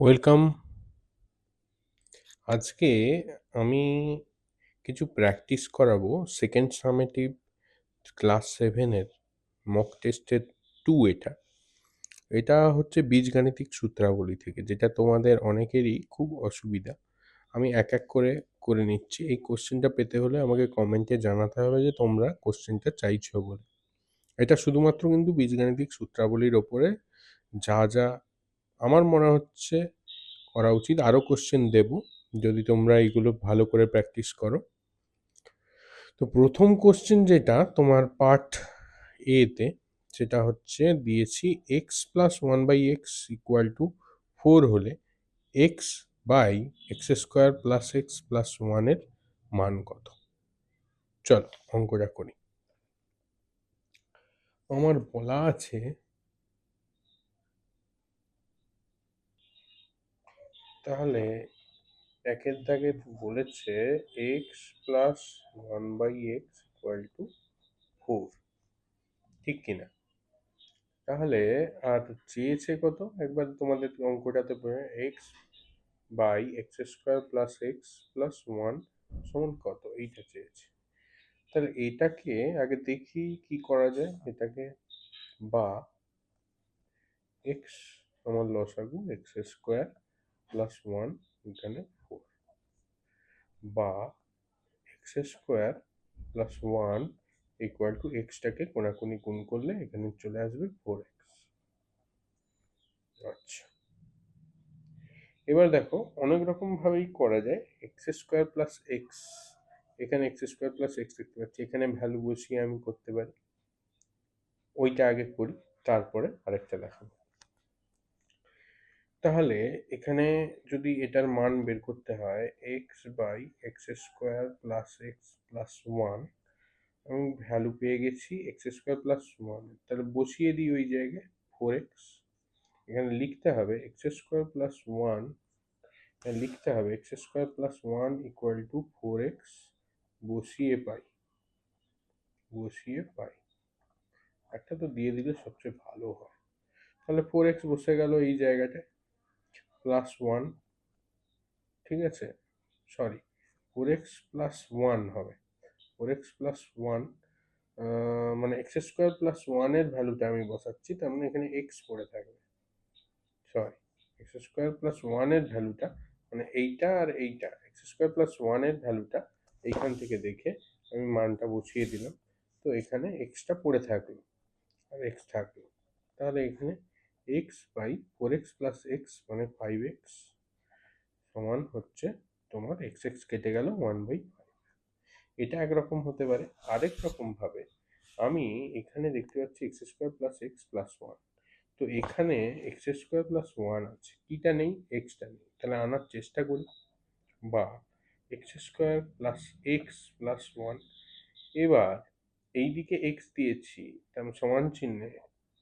Welcome. আজকে আমি কিছু প্র্যাকটিস করাবো সেকেন্ড সামেটিভ ক্লাস 7-এর মক টেস্টের 2। এটা হচ্ছে বীজগাণিতিক সূত্রাবলী থেকে, যেটা তোমাদের অনেকেরই খুব অসুবিধা। আমি এক এক করে করে নিচ্ছি। এই কোশ্চেনটা পেতে হলে আমাকে কমেন্টে জানাতে হবে যে তোমরা কোশ্চেনটা চাইছো বলে। এটা শুধুমাত্র কিন্তু বীজগাণিতিক সূত্রাবলীর ওপরে যা যা আমার মনে হচ্ছে করা উচিত। আরও কোশ্চেন দেব যদি তোমরা এইগুলো ভালো করে প্র্যাকটিস করো। তো প্রথম কোশ্চেন যেটা তোমার পার্ট এতে, সেটা হচ্ছে দিয়েছি x plus one by x equal to 4 হলে x by x square plus x plus ওয়ানের মান কত। চলো অঙ্কটা করি। আমার বলা আছে তাহলে একের দাগে বলেছে x plus one by x equal to 4, ঠিক কিনা? তাহলে আর চেয়েছে কত, একবার তোমাদের অঙ্কটাতে x by x square plus x plus one সমান কত, এইটা চেয়েছে। তাহলে এটাকে আগে দেখি কি করা যায়। এটাকে বা এক্স আমার লসাগু এক্স স্কোয়ার প্লাস ওয়ান এখানে 4, বা x square plus one equal to এক্সটাকে কোনাকুনি গুণ করলে এখানে চলে আসবে 4x। আচ্ছা, এবার দেখো অনেক রকম ভাবেই করা যায়। এক্স স্কোয়ার প্লাস এক্স, এখানে এক্স স্কোয়ার প্লাস এক্স দেখতে পাচ্ছি, এখানে ভ্যালু বসিয়ে আমি করতে পারি। ওইটা আগে করি, তারপরে আরেকটা দেখাবো। তাহলে এখানে যদি এটার মান বের করতে হয় x by x square plus x plus one, আমি ভ্যালু পেয়ে গেছি এক্স স্কোয়ার প্লাস ওয়ান, তাহলে বসিয়ে দিই ওই জায়গায় 4x। এখানে লিখতে হবে এক্স স্কোয়ার প্লাস ওয়ান, লিখতে হবে x square plus one equal two 4x। বসিয়ে পাই একটা তো দিয়ে দিলে সবচেয়ে ভালো হয়। তাহলে 4x বসে গেল এই জায়গাটায়, প্লাস ওয়ান, ঠিক আছে, সরি 4x প্লাস ওয়ান হবে। 4x প্লাস ওয়ান মানে এক্স স্কোয়ার প্লাস ওয়ানের ভ্যালুটা আমি বসাচ্ছি, তার মানে এখানে এক্স পড়ে থাকবে। সরি, এক্স স্কোয়ার প্লাস ওয়ানের ভ্যালুটা মানে এইটা আর এইটা, এক্স স্কোয়ার প্লাস ওয়ানের ভ্যালুটা এইখান থেকে দেখে আমি মানটা বসিয়ে দিলাম। তো এখানে এক্সটা পড়ে থাকলো আর এক্স থাকলো। তাহলে এখানে x by 4x plus x মানে 5x সমান হচ্ছে তোমার এক্স এক্স কেটে গেল 1/5। এটা একরকম হতে পারে। আরেক রকম ভাবে আমি এখানে দেখতে পাচ্ছি x square plus x plus one, তো এখানে এক্স স্কোয়ার প্লাস ওয়ান আছে, কিটা নেই, এক্সটা নেই, তাহলে আনার চেষ্টা করি। বা x square plus x plus one, এবার এইদিকে এক্স দিয়েছি তেমন সমান চিহ্নে,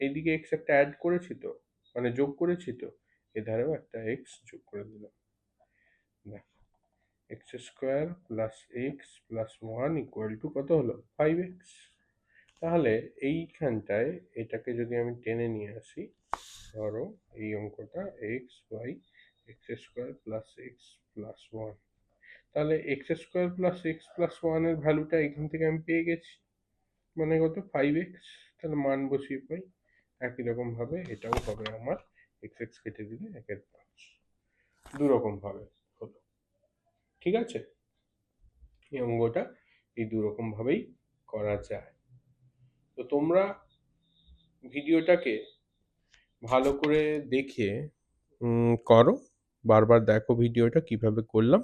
এইদিকে এক্স একটা অ্যাড করেছি তো, মানে যোগ করেছি তো, এধারেও একটা এক্স যোগ করে দিলাম। দেখো x square plus x plus one equal two কত হলো, 5x। তাহলে এইখানটায় এটাকে যদি আমি টেনে নিয়ে আসি, ধরো এই অঙ্কটা x by x square plus x plus one, তাহলে x square plus x plus ওয়ানের ভ্যালুটা এখান থেকে আমি পেয়ে গেছি, মানে কত, 5x। তাহলে মান বসিয়ে পাই। একই রকম ভাবে এটাও হবে আমার এক্স এক্স কেটে দিলে 1/5। দু রকম ভাবে হলো, ঠিক আছে। এই অঙ্কটা এই দু রকম ভাবেই করা যায়। তো তোমরা ভিডিওটাকে ভালো করে দেখে করো, বারবার দেখো ভিডিওটা কিভাবে করলাম।